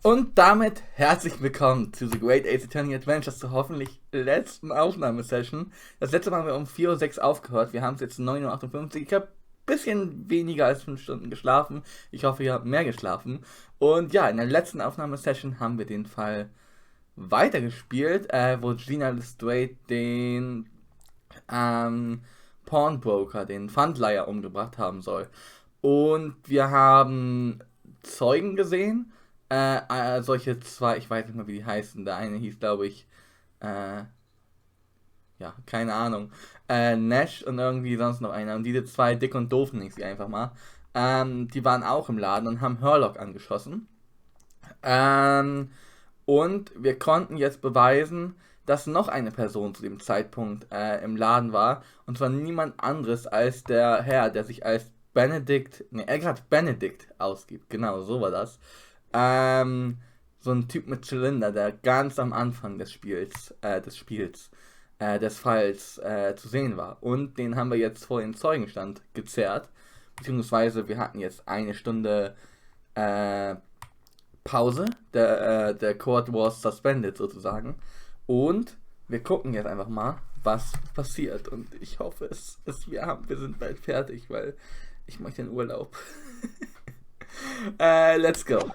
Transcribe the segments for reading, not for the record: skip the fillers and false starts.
Und damit herzlich willkommen zu The Great Ace Attorney Adventures, zur hoffentlich letzten Aufnahmesession. Das letzte Mal haben wir um 4:06 Uhr aufgehört, wir haben es jetzt 9:58 Uhr. Ich habe ein bisschen weniger als 5 Stunden geschlafen. Ich hoffe, ihr habt mehr geschlafen. Und ja, in der letzten Aufnahmesession haben wir den Fall weitergespielt, wo Gina Lestrade den Pawnbroker, den Pfandleiher, umgebracht haben soll. Und wir haben Zeugen gesehen. Solche zwei, ich weiß nicht mehr, wie die heißen. Der eine hieß, glaube ich, ja, keine Ahnung, Nash und irgendwie sonst noch einer. Und diese zwei, dick und doof, nenne ich sie einfach mal, die waren auch im Laden und haben Hurlock angeschossen. Und wir konnten jetzt beweisen, dass noch eine Person zu dem Zeitpunkt im Laden war. Und zwar niemand anderes als der Herr, der sich als Benedict, Benedict ausgibt. Genau, so war das. So ein Typ mit Zylinder, der ganz am Anfang des Falls zu sehen war. Und den haben wir jetzt vor den Zeugenstand gezerrt. Beziehungsweise wir hatten jetzt 1 Stunde Pause. Der Court was suspended sozusagen. Und wir gucken jetzt einfach mal, was passiert. Und ich hoffe, wir sind bald fertig, weil ich möchte in Urlaub. Let's go.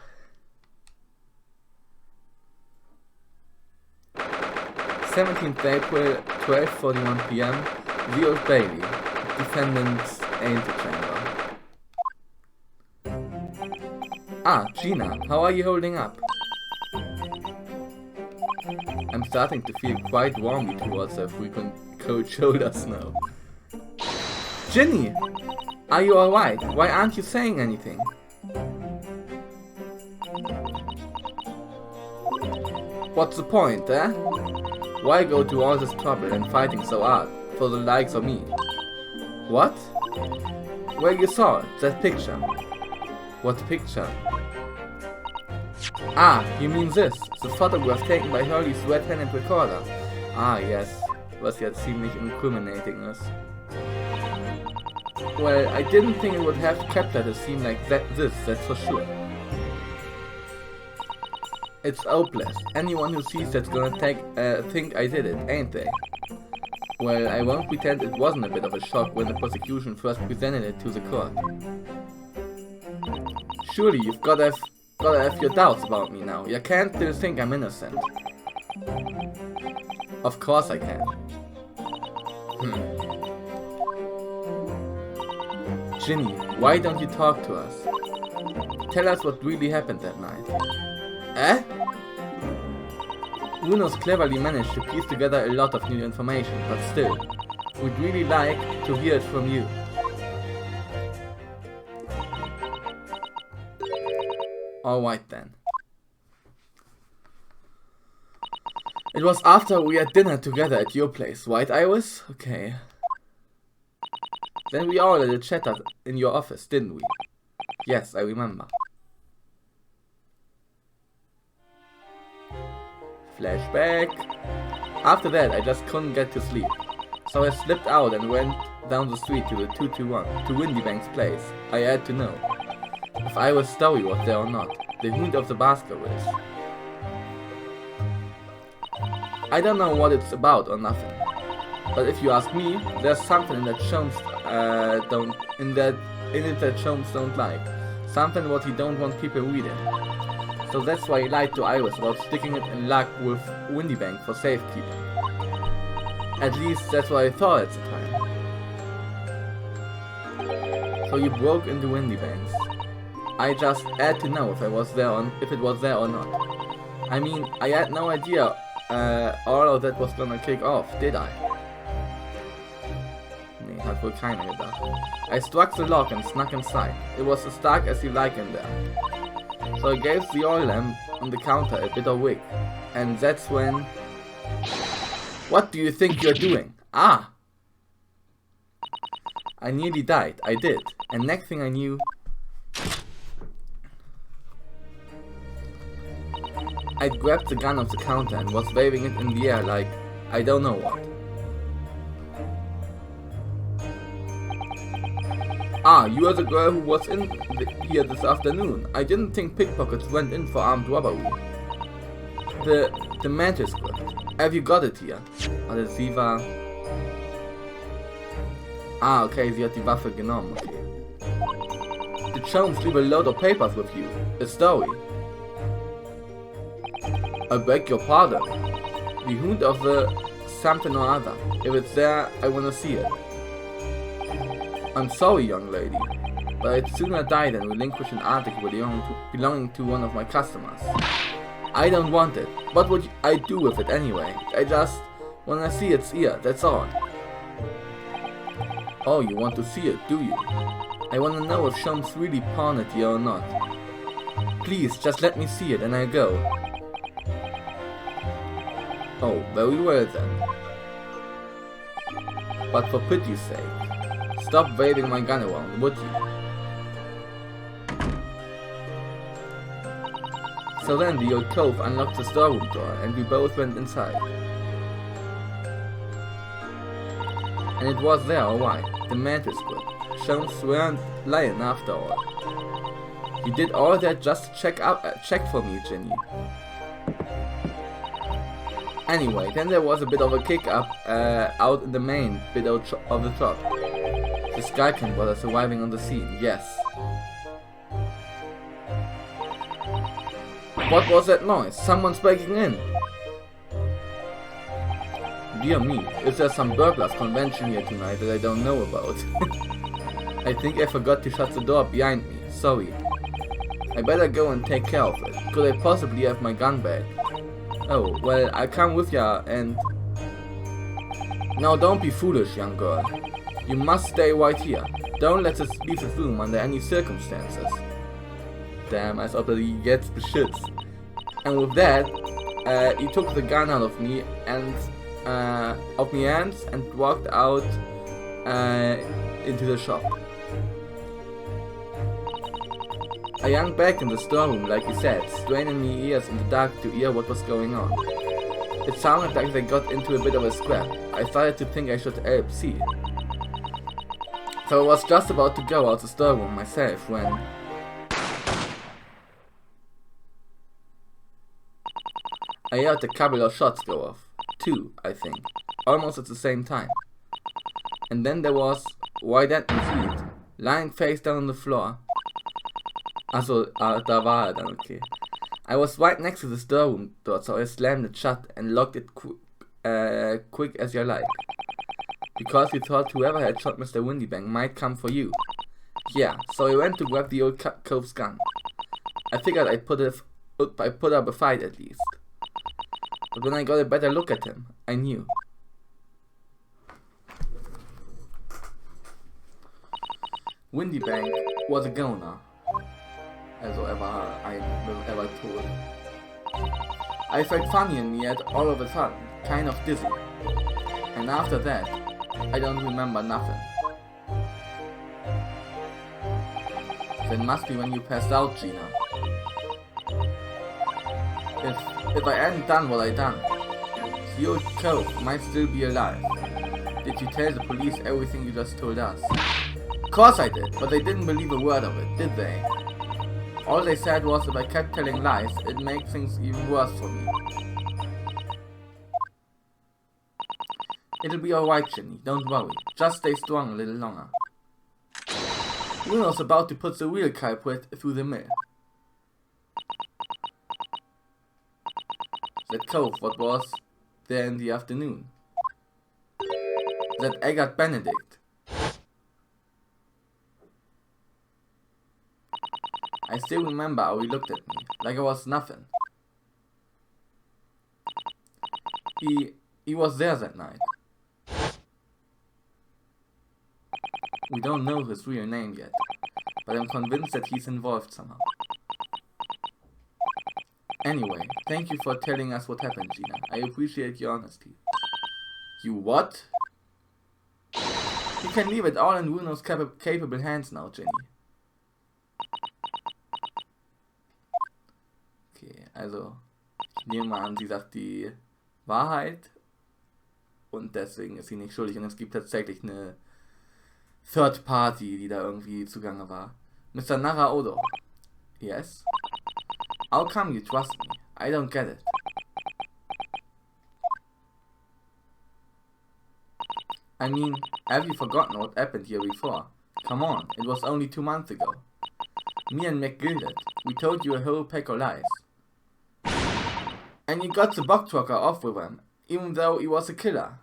17th April, 12:41 p.m., the Old Bailey, defendant's antechamber. Ah, Gina, how are you holding up? I'm starting to feel quite warmly towards her frequent cold shoulders now. Ginny, are you alright? Why aren't you saying anything? What's the point, eh? Why go to all this trouble and fighting so hard for the likes of me? What? Well, you saw it, that picture. What picture? Ah, you mean this, the photograph taken by Hurley's red-handed recorder. Ah, yes, was ja ziemlich incriminating ist. Well, I didn't think it would have captured a scene like that's for sure. It's hopeless. Anyone who sees that's gonna think I did it, ain't they? Well, I won't pretend it wasn't a bit of a shock when the prosecution first presented it to the court. Surely you've gotta have your doubts about me now. You can't still think I'm innocent. Of course I can. Ginny, why don't you talk to us? Tell us what really happened that night. Eh? Uno's cleverly managed to piece together a lot of new information, but still, we'd really like to hear it from you. Alright then. It was after we had dinner together at your place, right, Iris? Okay. Then we all had a chat in your office, didn't we? Yes, I remember. Flashback. After that, I just couldn't get to sleep. So I slipped out and went down the street to the 221, to Windybank's place. I had to know if Iris' story was there or not. The Hound of the Baskervilles. I don't know what it's about or nothing. But if you ask me, there's something in that Sholmes that Sholmes don't like. Something what he don't want people reading. So that's why he lied to Iris about sticking it in luck with Windybank for safekeeping. At least that's what I thought at the time. So you broke into Windybank's. I just had to know if it was there or not. I mean, I had no idea all of that was gonna kick off, did I? Nee, hat wohl keiner gedacht. I struck the lock and snuck inside. It was as dark as you like in there. So I gave the oil lamp on the counter a bit of wick, and that's when... What do you think you're doing? Ah! I nearly died, I did, and next thing I knew... I grabbed the gun off the counter and was waving it in the air like, I don't know what. Ah, you are the girl who was in here this afternoon. I didn't think pickpockets went in for armed robbery. The manuscript. Have you got it here? Adhesiva. Ah, okay, sie hat die Waffe genommen, okay. Did Sholmes leave a load of papers with you? A story? I beg your pardon. The Hund of the something or other. If it's there, I wanna see it. I'm sorry, young lady, but I'd sooner die than relinquish an article belonging to one of my customers. I don't want it. What would I do with it anyway? I just wanna see its ear, that's all. Oh, you want to see it, do you? I wanna know if Sholmes really pawned it here or not. Please, just let me see it and I'll go. Oh, very well then. But for pity's sake, stop waving my gun around, would you? So then the old cove unlocked the storeroom door and we both went inside. And it was there, alright, the manuscript. Sholmes weren't lying after all. You did all that just to check for me, Jenny. Anyway, then there was a bit of a kick-up out in the main bit of the shop. The Skycan brothers arriving on the scene, yes. What was that noise? Someone's breaking in! Dear me, is there some burglars convention here tonight that I don't know about? I think I forgot to shut the door behind me, sorry. I better go and take care of it. Could I possibly have my gun back? Oh, well, I'll come with ya and... Now don't be foolish, young girl. You must stay right here. Don't let us leave the room under any circumstances. Damn, als ob er die jetzt beschützt. And with that, he took the gun out of me and of my hands and walked out into the shop. I hung back in the storeroom, like he said, straining my ears in the dark to hear what was going on. It sounded like they got into a bit of a scrap. I started to think I should help see. So I was just about to go out the storeroom myself when... I heard a couple of shots go off. 2, I think. Almost at the same time. And then there was White Anthony's feet, lying face down on the floor. Also, da war er dann, okay. I was right next to the storeroom door, so I slammed it shut and locked it quick as you like. Because we thought whoever had shot Mr. Windybank might come for you. Yeah, so I went to grab the old cove's gun. I figured I'd put up a fight at least. But when I got a better look at him, I knew. Windybank was a goner. Also I was ever told. I felt funny in me all of a sudden, kind of dizzy. And after that, I don't remember nothing. That must be when you passed out, Gina. If I hadn't done what I done, the old cove might still be alive. Did you tell the police everything you just told us? Of course I did, but they didn't believe a word of it, did they? All they said was if I kept telling lies, it'd make things even worse for me. It'll be alright, Jenny, don't worry. Just stay strong a little longer. Bruno's about to put the real culprit through the mill. That cove, what was there in the afternoon? That Eggert Benedict. I still remember how he looked at me, like I was nothing. He was there that night. We don't know his real name yet, but I'm convinced that he's involved somehow. Anyway, thank you for telling us what happened, Gina. I appreciate your honesty. You what? You can leave it all in Bruno's capable hands now, Jenny. Okay, also, ich nehme mal an, sie sagt die Wahrheit und deswegen ist sie nicht schuldig und es gibt tatsächlich eine Third Party, die da irgendwie zugange war. Mr. Naraodo. Yes? How come you trust me? I don't get it. I mean, have you forgotten what happened here before? Come on, it was only 2 months ago. Me and McGilded, we told you a whole pack of lies. And you got the bug trucker off with him, even though he was a killer.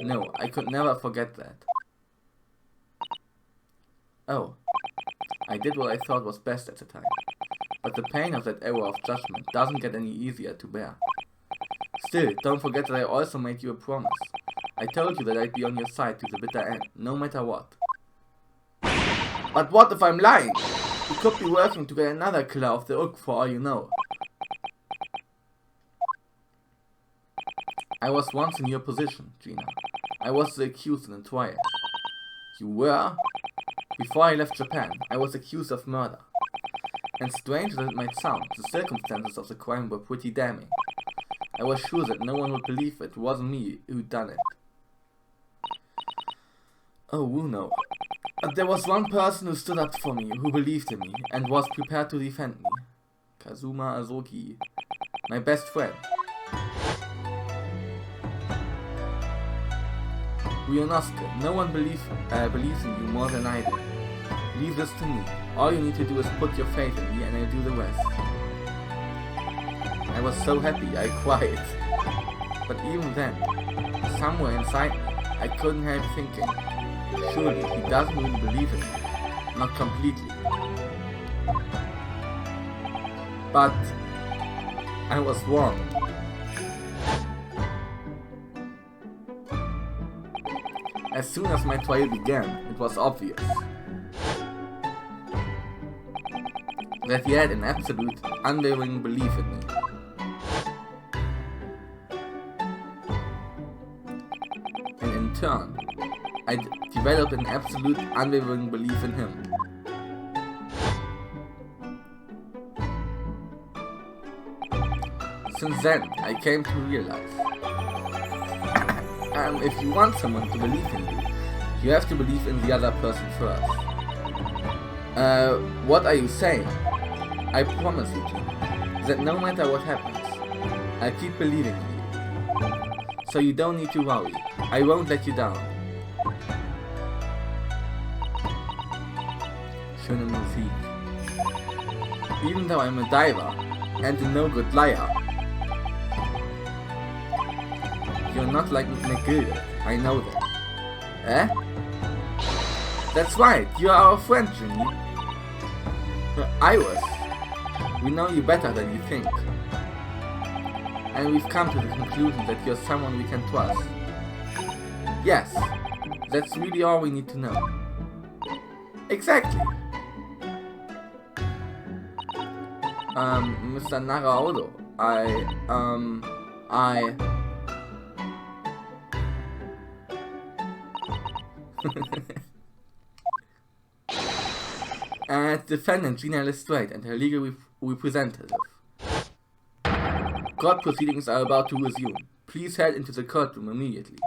No, I could never forget that. Oh, I did what I thought was best at the time. But the pain of that error of judgment doesn't get any easier to bear. Still, don't forget that I also made you a promise. I told you that I'd be on your side to the bitter end, no matter what. But what if I'm lying? You could be working to get another killer off the hook for all you know. I was once in your position, Gina. I was the accused in the trial. You were? Before I left Japan, I was accused of murder. And strange as it might sound, the circumstances of the crime were pretty damning. I was sure that no one would believe it wasn't me who'd done it. Oh, no. But there was one person who stood up for me, who believed in me, and was prepared to defend me. Kazuma Azoki. My best friend. Ryonosuke, no one believes in you more than I do. Leave this to me. All you need to do is put your faith in me and I'll do the rest. I was so happy I cried. But even then, somewhere inside me, I couldn't help thinking, surely he doesn't really believe in me. Not completely. But I was wrong. As soon as my trial began, it was obvious that he had an absolute, unwavering belief in me. And in turn, I developed an absolute, unwavering belief in him. Since then, I came to realize, if you want someone to believe in you, you have to believe in the other person first. What are you saying? I promise you, Jim, that no matter what happens, I'll keep believing in you. So you don't need to worry. I won't let you down. Schöne Musik. Even though I'm a diver and a no-good liar, you're not like McGilded, I know that. Eh? That's right, you're our friend, Jimmy. Iris, we know you better than you think. And we've come to the conclusion that you're someone we can trust. Yes, that's really all we need to know. Exactly. Mr. Naraodo, Defendant Gina Lestrade and her legal representative. Court proceedings are about to resume. Please head into the courtroom immediately.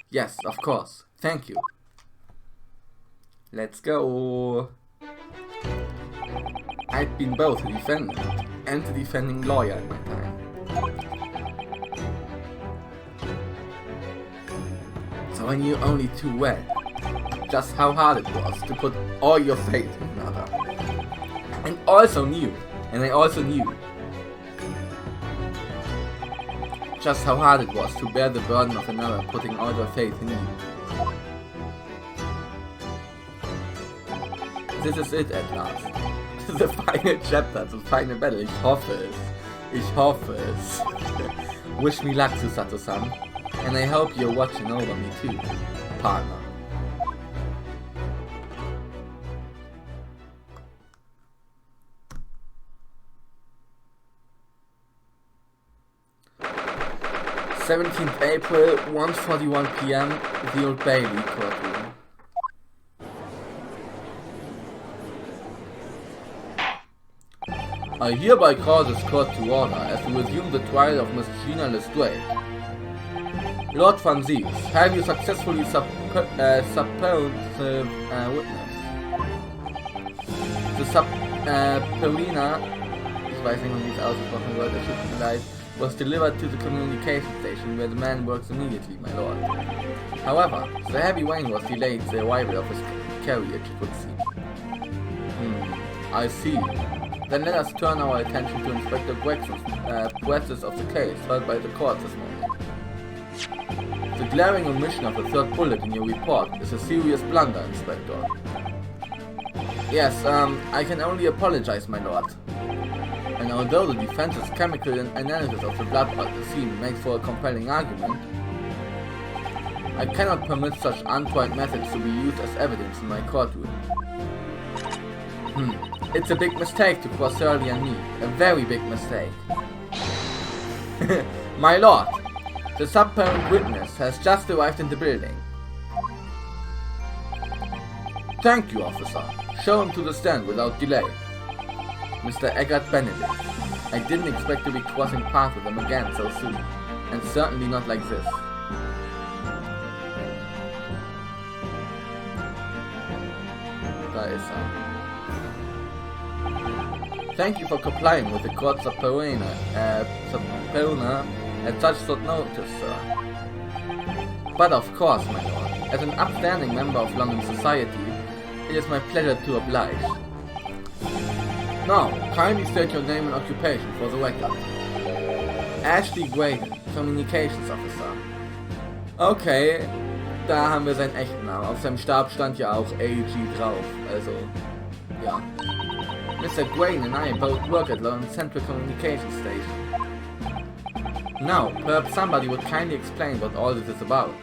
Yes, of course. Thank you. Let's go. I've been both a defendant and a defending lawyer in my time. So I knew only too well just how hard it was to put all your faith in another. And I also knew just how hard it was to bear the burden of another putting all their faith in you. This is it at last. The final chapter, the final battle. Ich hoffe es. Wish me luck, Susato-san. And I hope you're watching over me too, partner. April, 1:41 PM, the Old Bailey courtroom. I hereby call this court to order as we resume the trial of Miss Gina Lestrade. Lord Van Zeus, have you successfully supposed the witness? The subpoena, ich weiß nicht, wie es ausgesprochen wird, es tut mir leid, was delivered to the communication station where the man works immediately, my lord. However, the heavy rain was delayed the arrival of his carriage, it would seem. I see. Then let us turn our attention to Inspector Gregson's process of the case heard by the court this morning. The glaring omission of the third bullet in your report is a serious blunder, Inspector. Yes, I can only apologize, my lord. And although the defense's chemical analysis of the blood at the scene makes for a compelling argument, I cannot permit such untried methods to be used as evidence in my courtroom. It's a big mistake to cross Shirley and me. A very big mistake. My lord, the subparent witness has just arrived in the building. Thank you, officer. Show him to the stand without delay. Mr. Benedict. I didn't expect to be crossing paths with him again so soon. And certainly not like this. Da ist er. Thank you for complying with the court's subpoena at such short notice, sir. But of course, my lord, as an upstanding member of London society, it is my pleasure to oblige. Now, kindly state your name and occupation for the record. Ashley Graydon, Communications Officer. Okay, da haben wir seinen echten Namen. Auf seinem Stab stand ja auch AG drauf, also, ja. Mr. Graydon and I both work at London Central Communications Station. Now, perhaps somebody would kindly explain what all this is about.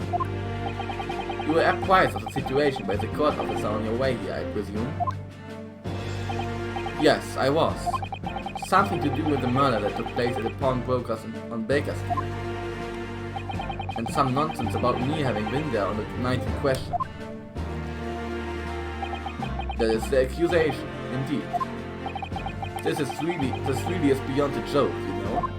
You were apprised of the situation by the court officer on your way here, I presume? Yes, I was. Something to do with the murder that took place at the pawnbrokers on Baker Street. And some nonsense about me having been there on the night in question. That is the accusation, indeed. This really is beyond a joke, you know.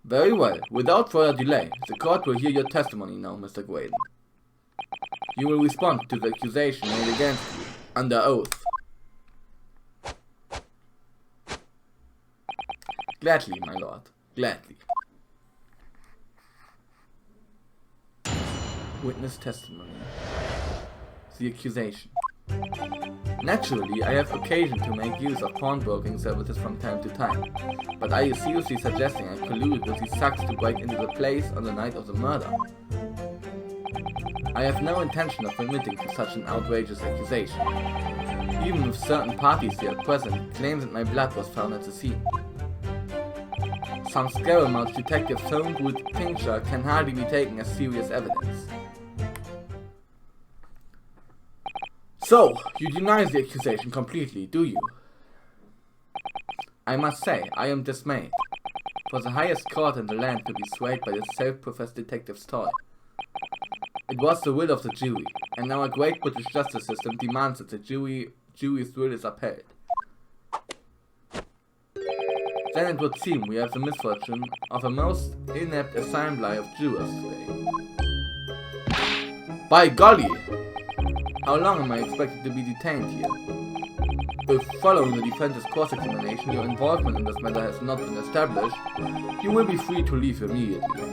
Very well. Without further delay, the court will hear your testimony now, Mr. Graydon. You will respond to the accusation made against you, under oath. Gladly, my lord. Gladly. Witness testimony. The accusation. Naturally, I have occasion to make use of pawnbroking services from time to time, but are you seriously suggesting I colluded with these thugs to break into the place on the night of the murder? I have no intention of admitting to such an outrageous accusation, even if certain parties here present claim that my blood was found at the scene. Some scaramouche detective's home-brewed tincture can hardly be taken as serious evidence. So, you deny the accusation completely, do you? I must say, I am dismayed. For the highest court in the land to be swayed by this self-professed detective's toy. It was the will of the jury, and now a great British justice system demands that the jury's will is upheld. Then it would seem we have the misfortune of a most inept assembly of jurors today. By golly! How long am I expected to be detained here? If following the defense's cross-examination your involvement in this matter has not been established, you will be free to leave immediately.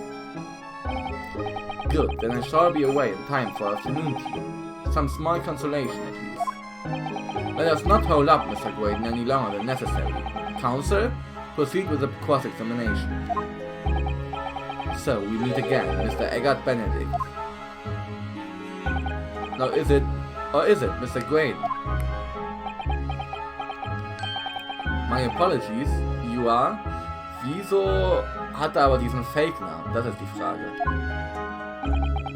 Good, then I shall be away in time for afternoon tea. Some small consolation at least. Let us not hold up Mr. Graydon any longer than necessary. Counsel, proceed with the cross-examination. So, we meet again, Mr. Benedict. Now is it Mr. Graydon? My apologies, you are? Wieso hat er aber diesen Fake-Namen? Das ist die Frage.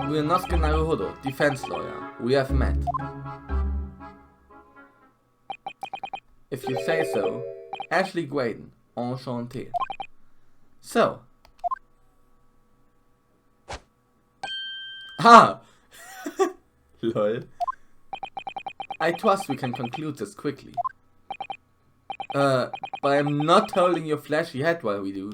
Ryunosuke Naruhodo, defense lawyer. We have met. If you say so, Ashley Graydon, enchanté. So. Ah! Lol. I trust we can conclude this quickly. But I'm not holding your flashy head while we do.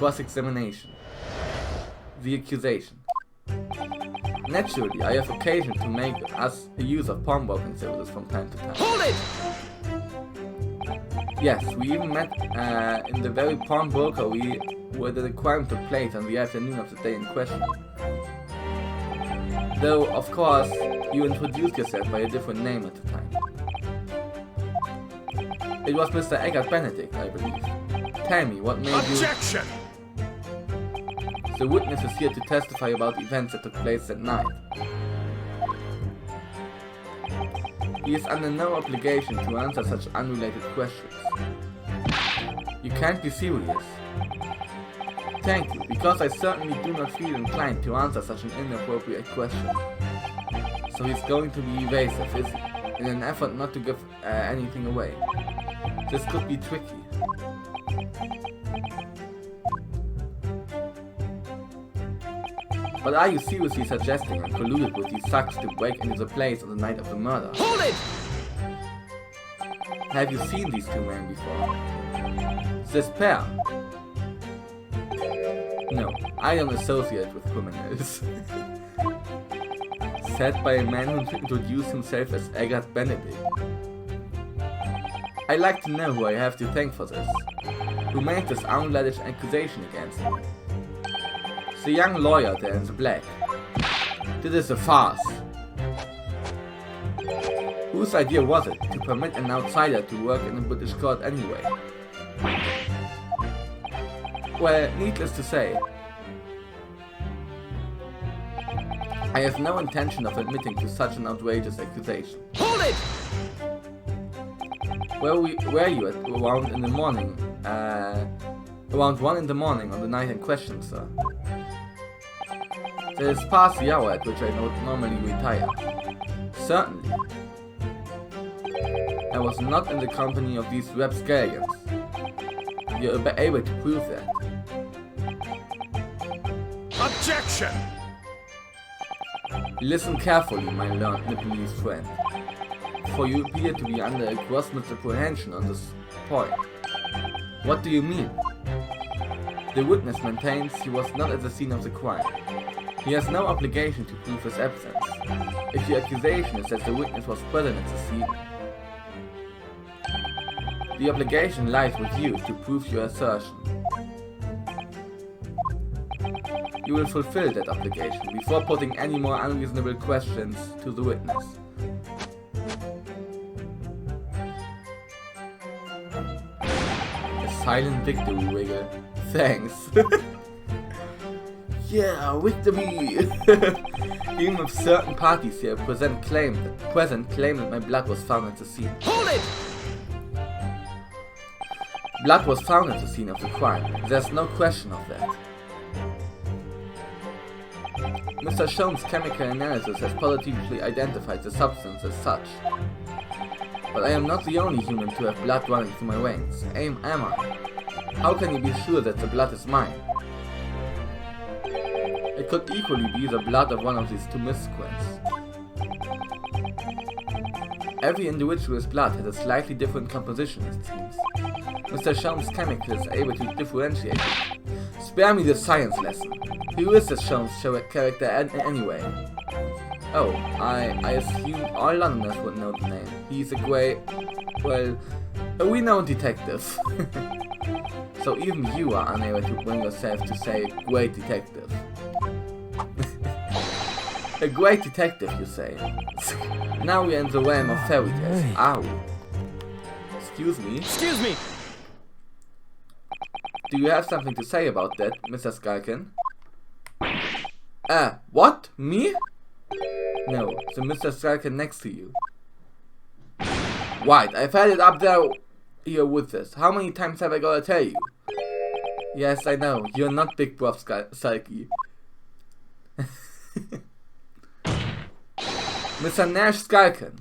Cross-examination. The accusation. Naturally, I have occasion to make us use of pawnbroking services from time to time. Hold it! Yes, we even met in the very pawnbrokery where the crime took place on the afternoon of the day in question. Though, of course, you introduced yourself by a different name at the time. It was Mr. Benedict, I believe. Tell me, what made Objection! The witness is here to testify about events that took place that night. He is under no obligation to answer such unrelated questions. You can't be serious. Thank you, because I certainly do not feel inclined to answer such an inappropriate question. So he's going to be evasive, is he? In an effort not to give anything away. This could be tricky. But are you seriously suggesting I colluded with these thugs to break into the place on the night of the murder? Hold it! Have you seen these two men before? This pair? No, I don't associate with criminals. Said by a man who introduced himself as Benedict. I'd like to know who I have to thank for this. Who made this outlandish accusation against me? The young lawyer there in the black. This is a farce. Whose idea was it to permit an outsider to work in a British court anyway? Well, needless to say, I have no intention of admitting to such an outrageous accusation. Hold it! Where were you at around in the morning? Around 1 in the morning on the night in question, sir. That is past the hour at which I normally retire. Certainly. I was not in the company of these rapscallions. You're able to prove that. Objection! Listen carefully, my learned Nepalese friend, for you appear to be under a gross misapprehension on this point. What do you mean? The witness maintains he was not at the scene of the crime. He has no obligation to prove his absence. If your accusation is that the witness was present at the scene, the obligation lies with you to prove your assertion. You will fulfill that obligation before putting any more unreasonable questions to the witness. A silent victory wiggle. Thanks. Yeah, victory! Even if certain parties here present claim that my blood was found at the scene. Hold it! Blood was found at the scene of the crime. There's no question of that. Mr. Sholmes' chemical analysis has positively identified the substance as such. But I am not the only human to have blood running through my veins. Am I? How can you be sure that the blood is mine? It could equally be the blood of one of these two miscreants. Every individual's blood has a slightly different composition, it seems. Mr. Sholmes' chemical is able to differentiate it. Spare me the science lesson. Who is this Sholmes character anyway? Oh, I assumed all Londoners would know the name. He's a great, well, a renowned detective. So even you are unable to bring yourself to say great detective. A great detective, you say? Now we're in the realm of fairy tales, are we? Excuse me? Excuse me! Do you have something to say about that, Mr. Skalkin? What? Me? No, the Mr. Skalkin next to you. Right, I've had it up there here with this. How many times have I gotta tell you? Yes, I know, you're not Big Bluff Skalky. Mr. Nash Skalkin.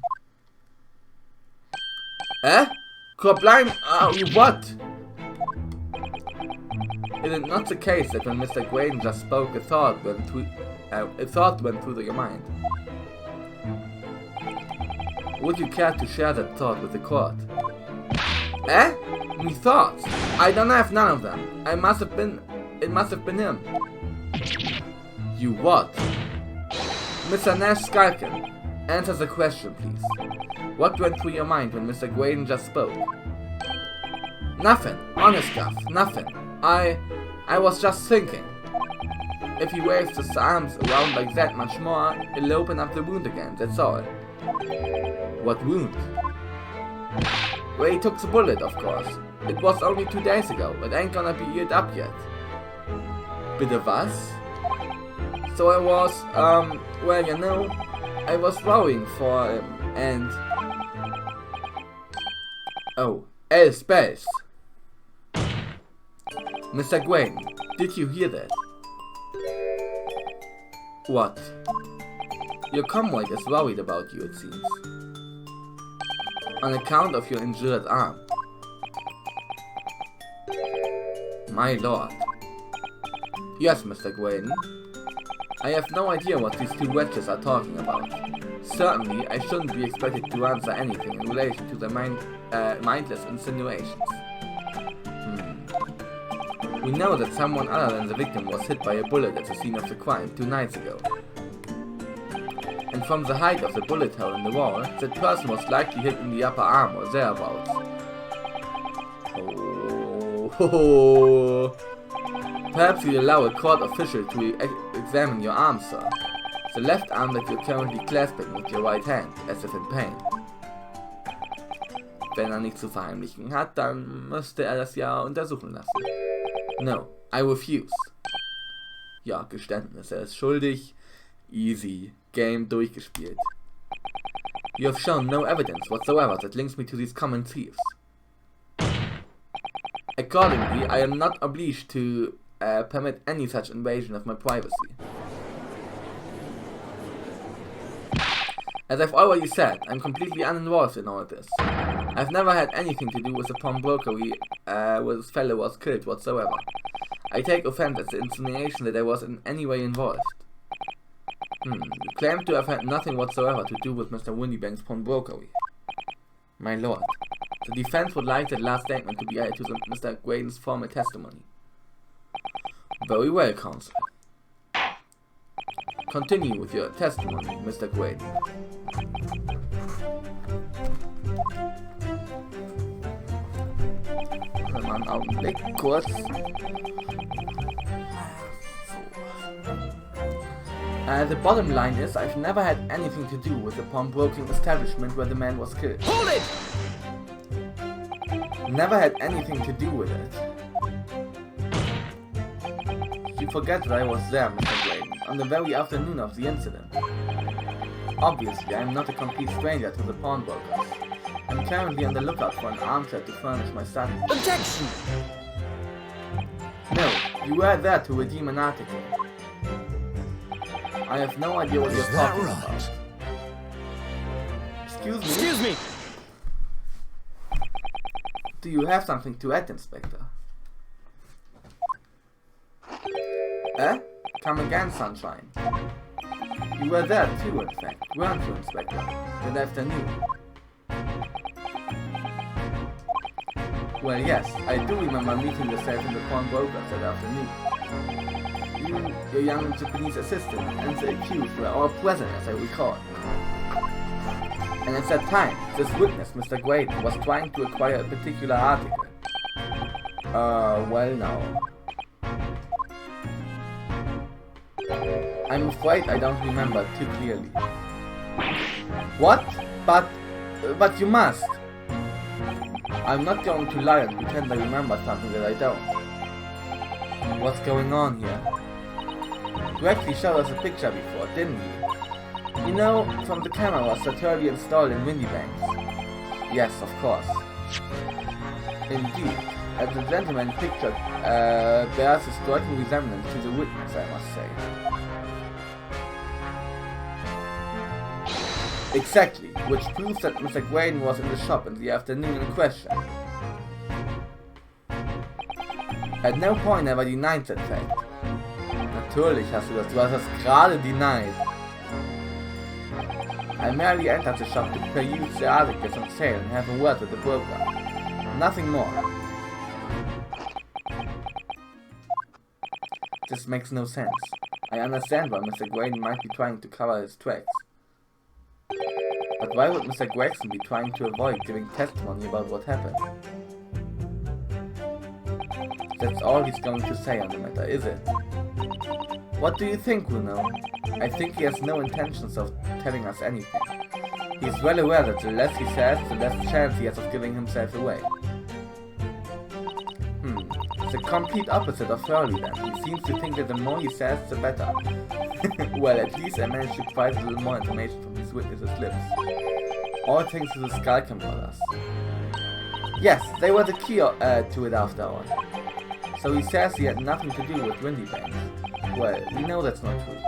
Crobline? What? Is it not the case that when Mr. Graydon just spoke, a thought went through your mind? Would you care to share that thought with the court? Me thoughts? I don't have none of them. I must have been must have been him. You what? Mr. Nash Skulkin, answer the question, please. What went through your mind when Mr. Graydon just spoke? Nothing, honest Guff, nothing. I was just thinking. If he waves his arms around like that much more, it'll open up the wound again, that's all. What wound? Where he took the bullet, of course. It was only 2 days ago, it ain't gonna be healed up yet. Bitte was? So I was, well, you know, I was worrying for him, and... Oh, space. Mr. Gwen, did you hear that? What? Your comrade is worried about you, it seems. On account of your injured arm. My lord. Yes, Mr. Gwen. I have no idea what these two wretches are talking about. Certainly, I shouldn't be expected to answer anything in relation to their mindless insinuations. We know that someone other than the victim was hit by a bullet at the scene of the crime 2 nights ago. And from the height of the bullet hole in the wall, that person was likely hit in the upper arm or thereabouts. Oh. Perhaps you'll allow a court official to examine your arm, sir. The left arm that you're currently clasping with your right hand, as if in pain. Wenn nichts zu verheimlichen hat, dann müsste das ja untersuchen lassen. No, I refuse. Ja, Geständnis, ist schuldig. Easy. Game durchgespielt. You have shown no evidence whatsoever that links me to these common thieves. Accordingly, I am not obliged to permit any such invasion of my privacy. As I've already said, I'm completely uninvolved in all this. I've never had anything to do with the pawnbrokery where this fellow was killed whatsoever. I take offense at the insinuation that I was in any way involved. You claim to have had nothing whatsoever to do with Mr. Windybank's pawnbrokery. My lord, the defense would like that last statement to be added to Mr. Graydon's formal testimony. Very well, counsel. Continue with your testimony, Mr. Graydon. Mal einen Augenblick, kurz. The bottom line is, I've never had anything to do with the pawnbroking establishment where the man was killed. Hold it! Never had anything to do with it. You forget that I was there, Mr. Graydon, on the very afternoon of the incident. Obviously, I am not a complete stranger to the pawnbrokers. I'm currently on the lookout for an armchair to furnish my study. Objection! No, you were there to redeem an article. I have no idea what you're talking about. Excuse me? Excuse me! Do you have something to add, Inspector? Come again, Sunshine. You were there too, in fact, weren't you, Inspector? That afternoon. Well, yes, I do remember meeting yourself in the pawnbrokers that afternoon. You, your young Japanese assistant, and the accused were all present, as I recall. And at that time, this witness, Mr. Graydon, was trying to acquire a particular article. Well now. I'm afraid I don't remember too clearly. What? But you must! I'm not going to lie and pretend I remember something that I don't. What's going on here? You actually showed us a picture before, didn't you? You know, from the cameras that early installed in Windybanks. Yes, of course. Indeed, as the gentleman pictured bears a striking resemblance to the witness, I must say. Exactly, which proves that Mr. Graydon was in the shop in the afternoon in question. At no point ever denied that fact. Natürlich hast du das gerade denied. I merely entered the shop to peruse the articles on sale and have a word with the broker. Nothing more. This makes no sense. I understand why Mr. Graydon might be trying to cover his tracks. But why would Mr. Gregson be trying to avoid giving testimony about what happened? That's all he's going to say on the matter, is it? What do you think, Bruno? I think he has no intentions of telling us anything. He's well aware that the less he says, the less chance he has of giving himself away. The complete opposite of Hurley then. He seems to think that the more he says, the better. Well, at least I managed to provide a little more information from these witnesses' lips. All thanks to the skull cameras. Yes, they were the key to it after all. So he says he had nothing to do with Windybank. Well, we know that's not true.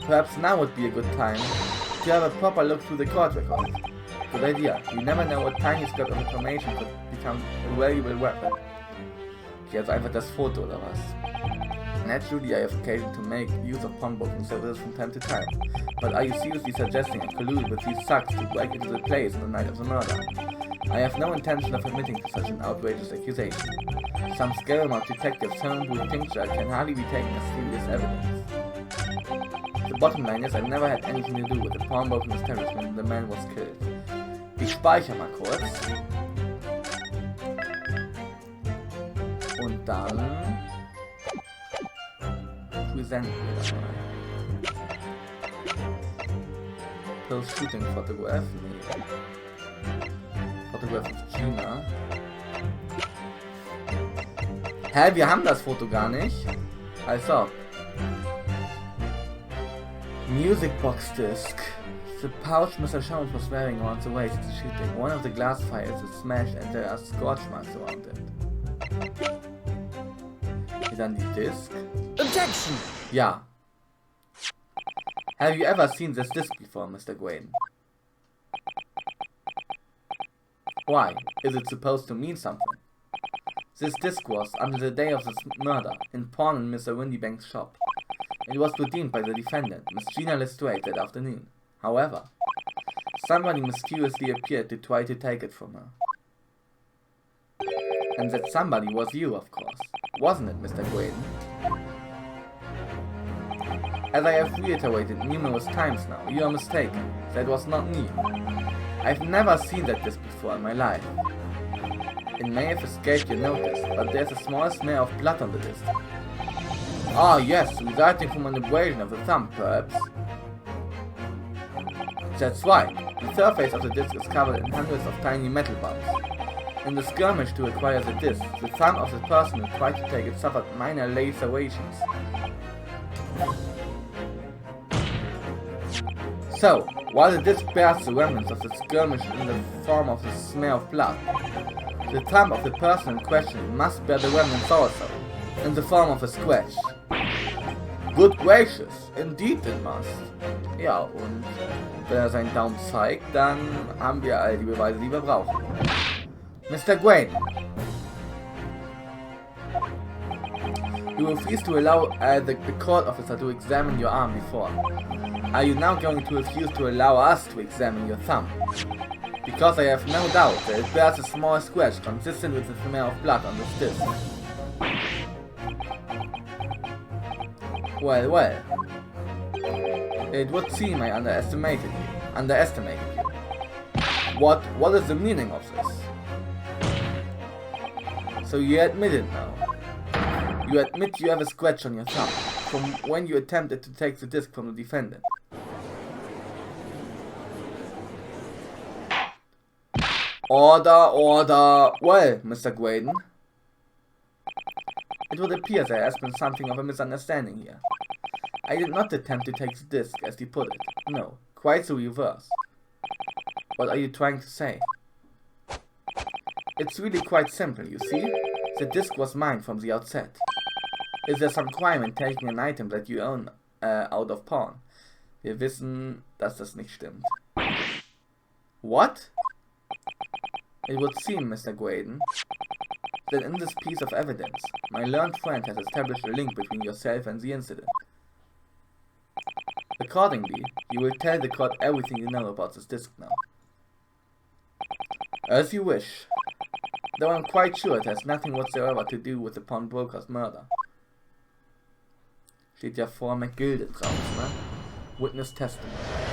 Perhaps now would be a good time to have a proper look through the court record. Good idea. You never know what tiny scrap of information could become a valuable weapon. Okay, also einfach das Foto oder was? Naturally, I have occasion to make use of pawnbroking services from time to time. But are you seriously suggesting I colluded with these thugs to break into the place on the night of the murder? I have no intention of admitting to such an outrageous accusation. Some scare-mouth detective's homebrew tincture can hardly be taken as serious evidence. The bottom line is, I never had anything to do with the pawnbroking establishment when the man was killed. Ich speichere mal kurz. Und dann präsenten wir das mal. Post-shooting photograph, nee. Photograph of Gina. Hä, wir haben das Foto gar nicht. Als ob. Music box disc. The pouch Mr. Sherman was wearing on the way to the shooting. One of the glass files is smashed and there are scorch marks around it. Hier dann die Disc. Objection! Ja. Have you ever seen this disc before, Mr. Graydon? Why? Is it supposed to mean something? This disc was, until the day of the murder, in pawn in Mr. Windybank's shop. It was redeemed by the defendant, Miss Gina Lestrade, that afternoon. However, somebody mysteriously appeared to try to take it from her. And that somebody was you, of course. Wasn't it, Mr. Graydon? As I have reiterated numerous times now, you are mistaken. That was not me. I've never seen that disc before in my life. It may have escaped your notice, but there's a small smear of blood on the disc. Ah, yes, resulting from an abrasion of the thumb, perhaps. That's right. The surface of the disc is covered in hundreds of tiny metal bumps. In the skirmish to acquire the disc, the thumb of the person who tried to take it suffered minor lacerations. So, while the disc bears the remnants of the skirmish in the form of the smear of blood, the thumb of the person in question must bear the remnants also, in the form of a scratch. Good gracious, indeed it must. Ja, und wenn er seinen Daumen zeigt, dann haben wir all die Beweise, die wir brauchen. Mr. Graydon, you refused to allow the court officer to examine your arm before. Are you now going to refuse to allow us to examine your thumb? Because I have no doubt that it bears a small scratch consistent with the smear of blood on this disc. Well, well. It would seem I underestimated you. What is the meaning of this? So you admit it now. You admit you have a scratch on your thumb from when you attempted to take the disc from the defendant. Order. Well, Mr. Graydon. It would appear there has been something of a misunderstanding here. I did not attempt to take the disc, as you put it. No, quite the reverse. What are you trying to say? It's really quite simple, you see? The disc was mine from the outset. Is there some crime in taking an item that you own out of pawn? Wir wissen, dass das nicht stimmt. What? It would seem, Mr. Graydon, that in this piece of evidence, my learned friend has established a link between yourself and the incident. Accordingly, you will tell the court everything you know about this disc now. As you wish. Though I'm quite sure it has nothing whatsoever to do with the pawnbroker's murder. steht ja vor McGilde drauf, ne? Witness Testimony.